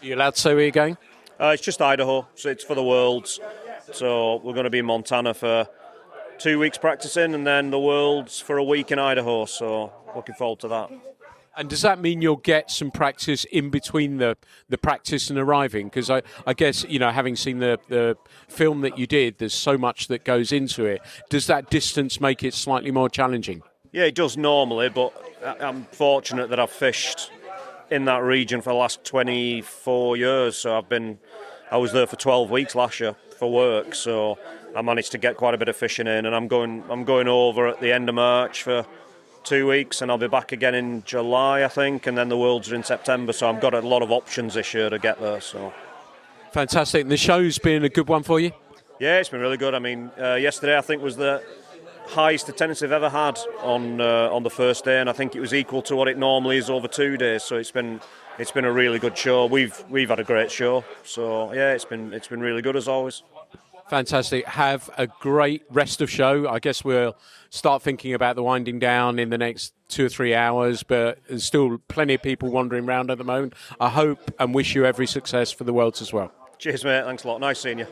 you allowed to say where you're going? It's just Idaho, so it's for the Worlds. So we're going to be in Montana for 2 weeks practicing, and then the Worlds for a week in Idaho. So looking forward to that. And does that mean you'll get some practice in between the practice and arriving? Because I guess, having seen the film that you did, there's so much that goes into it. Does that distance make it slightly more challenging? Yeah, it does normally, but I'm fortunate that I've fished in that region for the last 24 years. So I was there for 12 weeks last year for work, so I managed to get quite a bit of fishing in, and I'm going over at the end of March for 2 weeks, and I'll be back again in July, I think, and then the Worlds are in September, so I've got a lot of options this year to get there. So fantastic. And the show's been a good one for you? Yeah, it's been really good. I mean, yesterday I think was the highest attendance I've ever had on the first day, and I think it was equal to what it normally is over 2 days. So it's been a really good show. We've had a great show. So yeah, it's been really good as always. Fantastic. Have a great rest of show. I guess we'll start thinking about the winding down in the next 2 or 3 hours, but there's still plenty of people wandering around at the moment. I hope and wish you every success for the Worlds as well. Cheers, mate. Thanks a lot. Nice seeing you.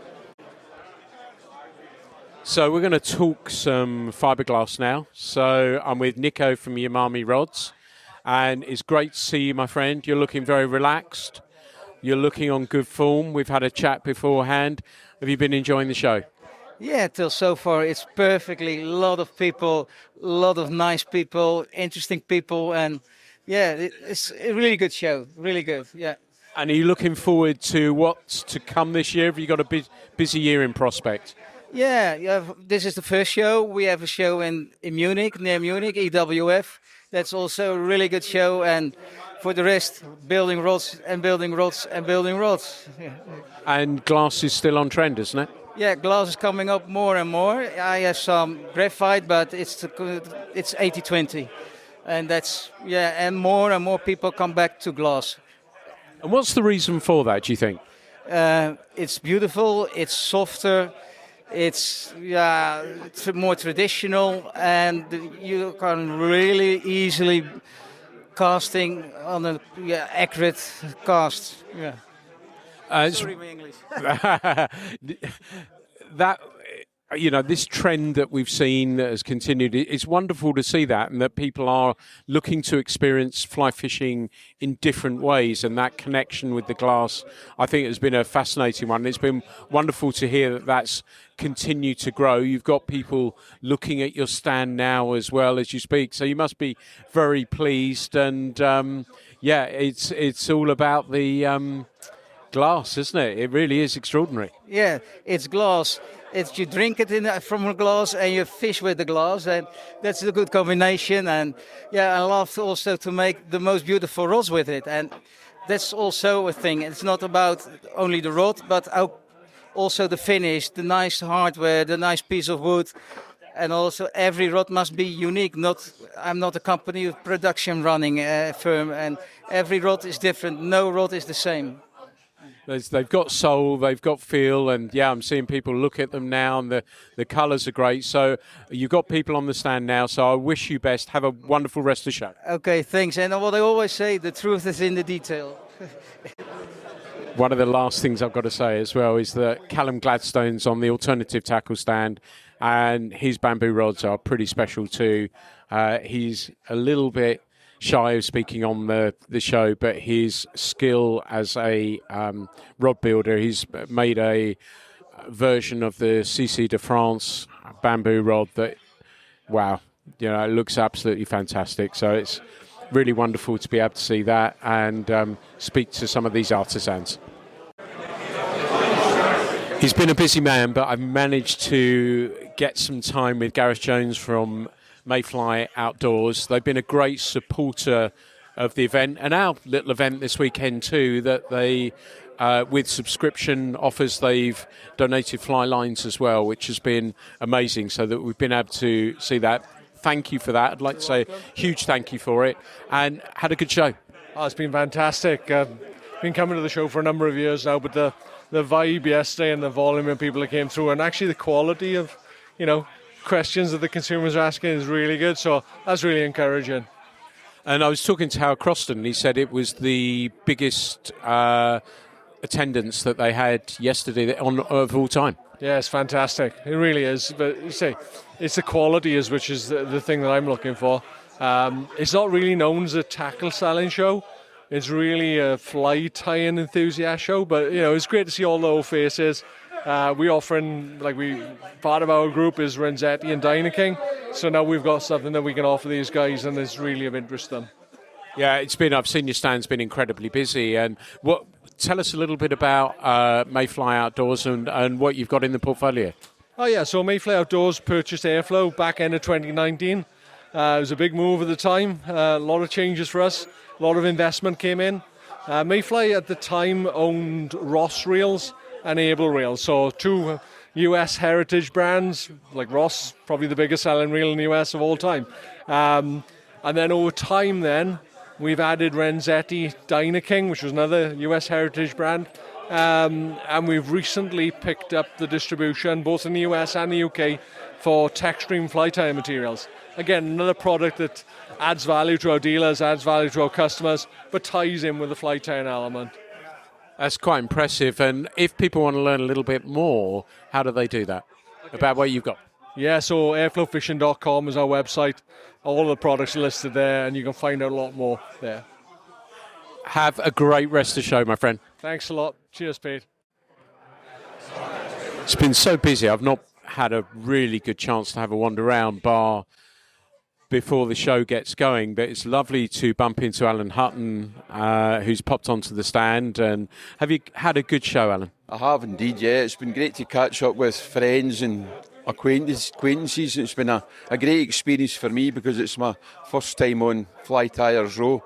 So we're going to talk some fiberglass now. So I'm with Nico from Yamami Rods, and it's great to see you, my friend. You're looking very relaxed. You're looking on good form. We've had a chat beforehand. Have you been enjoying the show? Yeah, till so far it's perfectly. A lot of people, a lot of nice people, interesting people, and yeah, it's a really good show. Really good, yeah. And are you looking forward to what's to come this year? Have you got a busy year in prospect? Yeah, this is the first show. We have a show in Munich, near Munich, EWF. That's also a really good show, and for the rest, building rods and building rods and building rods. Yeah. And glass is still on trend, isn't it? Yeah, glass is coming up more and more. I have some graphite, but it's 80-20. And and more people come back to glass. And what's the reason for that, do you think? It's beautiful, it's softer, it's more traditional, and you can really easily casting on an accurate cast. Yeah. Sorry, my English. That, this trend that we've seen has continued. It's wonderful to see that, and that people are looking to experience fly fishing in different ways, and that connection with the glass, I think, has been a fascinating one. It's been wonderful to hear that that's continued to grow. You've got people looking at your stand now as well as you speak, so you must be very pleased. And it's all about the glass, isn't it? It really is extraordinary. Yeah, it's glass. You drink it from a glass and you fish with the glass, and that's a good combination. And I love also to make the most beautiful rods with it, and that's also a thing. It's not about only the rod, but also the finish, the nice hardware, the nice piece of wood, and also every rod must be unique. I'm not a company with production running firm, and every rod is different. No rod is the same. They've got soul, they've got feel, and I'm seeing people look at them now, and the colours are great. So you've got people on the stand now, so I wish you best. Have a wonderful rest of the show. Okay, thanks. And what I always say, the truth is in the detail. One of the last things I've got to say as well is that Callum Gladstone's on the alternative tackle stand, and his bamboo rods are pretty special too. He's a little bit shy of speaking on the show, but his skill as a rod builder, he's made a version of the CC de France bamboo rod that, it looks absolutely fantastic. So it's really wonderful to be able to see that and speak to some of these artisans. He's been a busy man, but I've managed to get some time with Gareth Jones from Mayfly Outdoors. They've been a great supporter of the event and our little event this weekend too, that they with subscription offers they've donated fly lines as well, which has been amazing, so that we've been able to see that. Thank you for that. I'd like to say a huge thank you for it, and had a good show. It's been fantastic. Been coming to the show for a number of years now, but the vibe yesterday and the volume of people that came through, and actually the quality of questions that the consumers are asking is really good, so that's really encouraging. And I was talking to Howard Croston, and he said it was the biggest attendance that they had yesterday of all time. Yeah, it's fantastic. It really is. But you see, it's the quality which is the thing that I'm looking for. It's not really known as a tackle selling show. It's really a fly tying enthusiast show, but it's great to see all the old faces. We offering, part of our group is Renzetti and Dynaking, so now we've got something that we can offer these guys, and it's really of interest to them. Yeah, I've seen your stand's been incredibly busy, and tell us a little bit about Mayfly Outdoors and what you've got in the portfolio. So Mayfly Outdoors purchased Airflow back end of 2019. It was a big move at the time, a lot of changes for us, a lot of investment came in. Mayfly at the time owned Ross Reels and Able Reels, so two US heritage brands, like Ross, probably the biggest selling reel in the US of all time. And then over time we've added Renzetti Dynaking, which was another US heritage brand, and we've recently picked up the distribution both in the US and the UK for Techstream fly tying materials. Again, another product that adds value to our dealers, adds value to our customers, but ties in with the fly tying element. That's quite impressive. And if people want to learn a little bit more, how do they do that? About what you've got? Yeah, so airflowfishing.com is our website. All the products are listed there, and you can find out a lot more there. Have a great rest of the show, my friend. Thanks a lot. Cheers, Pete. It's been so busy. I've not had a really good chance to have a wander around bar before the show gets going, but it's lovely to bump into Alan Hutton, who's popped onto the stand. And have you had a good show, Alan? I have indeed, yeah. It's been great to catch up with friends and acquaintances. It's been a great experience for me because it's my first time on Fly Tyers Row.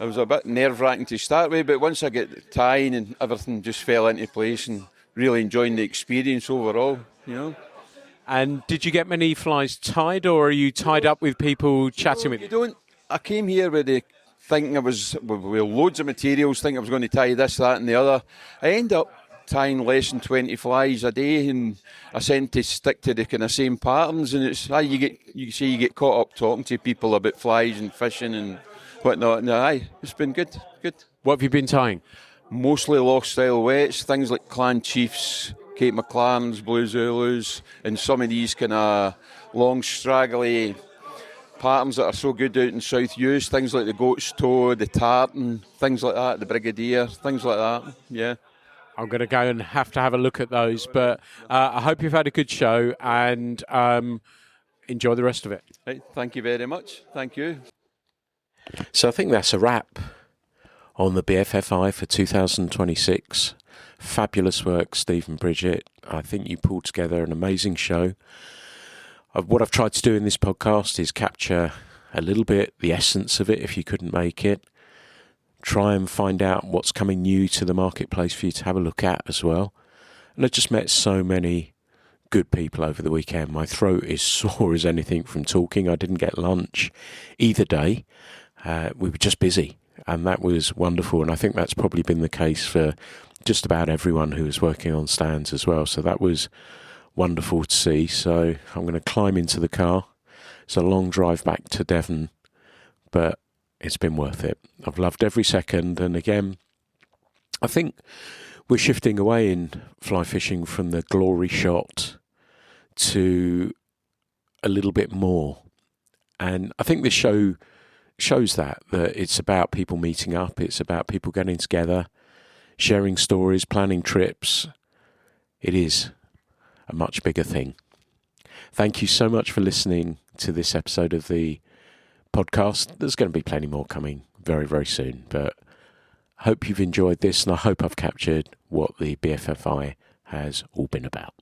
It was a bit nerve-wracking to start with, but once I get tying and everything just fell into place and really enjoying the experience overall, you know. And did you get many flies tied, or are you tied up with people chatting with you? I came here with thinking I was with loads of materials, thinking I was going to tie this, that and the other. I end up tying less than 20 flies a day, and I tend to stick to the kind of same patterns, and it's you get caught up talking to people about flies and fishing and whatnot, and it's been good. What have you been tying? Mostly lost style wets, things like Clan Chiefs, Cape McLarens, Blue Zulus, and some of these kind of long straggly patterns that are so good out in South Uist, things like the Goat's Toe, the Tartan, things like that, the Brigadier, things like that, yeah. I'm going to go and have to have a look at those, but I hope you've had a good show, and enjoy the rest of it. Right, thank you very much. Thank you. So I think that's a wrap on the BFFI for 2026. Fabulous work, Steve and Bridget. I think you pulled together an amazing show. What I've tried to do in this podcast is capture a little bit the essence of it if you couldn't make it. Try and find out what's coming new to the marketplace for you to have a look at as well. And I just met so many good people over the weekend. My throat is sore as anything from talking. I didn't get lunch either day. We were just busy, and that was wonderful. And I think that's probably been the case for just about everyone who was working on stands as well. So that was wonderful to see. So I'm going to climb into the car. It's a long drive back to Devon, but it's been worth it. I've loved every second. And again, I think we're shifting away in fly fishing from the glory shot to a little bit more. And I think this show shows that it's about people meeting up. It's about people getting together, sharing stories, planning trips. It is a much bigger thing. Thank you so much for listening to this episode of the podcast. There's going to be plenty more coming very, very soon, but I hope you've enjoyed this, and I hope I've captured what the BFFI has all been about.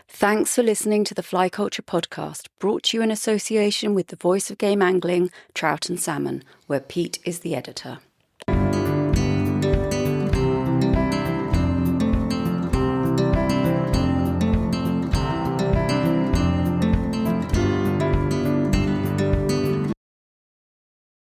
Thanks for listening to the Fly Culture Podcast, brought to you in association with the Voice of Game Angling, Trout and Salmon, where Pete is the editor.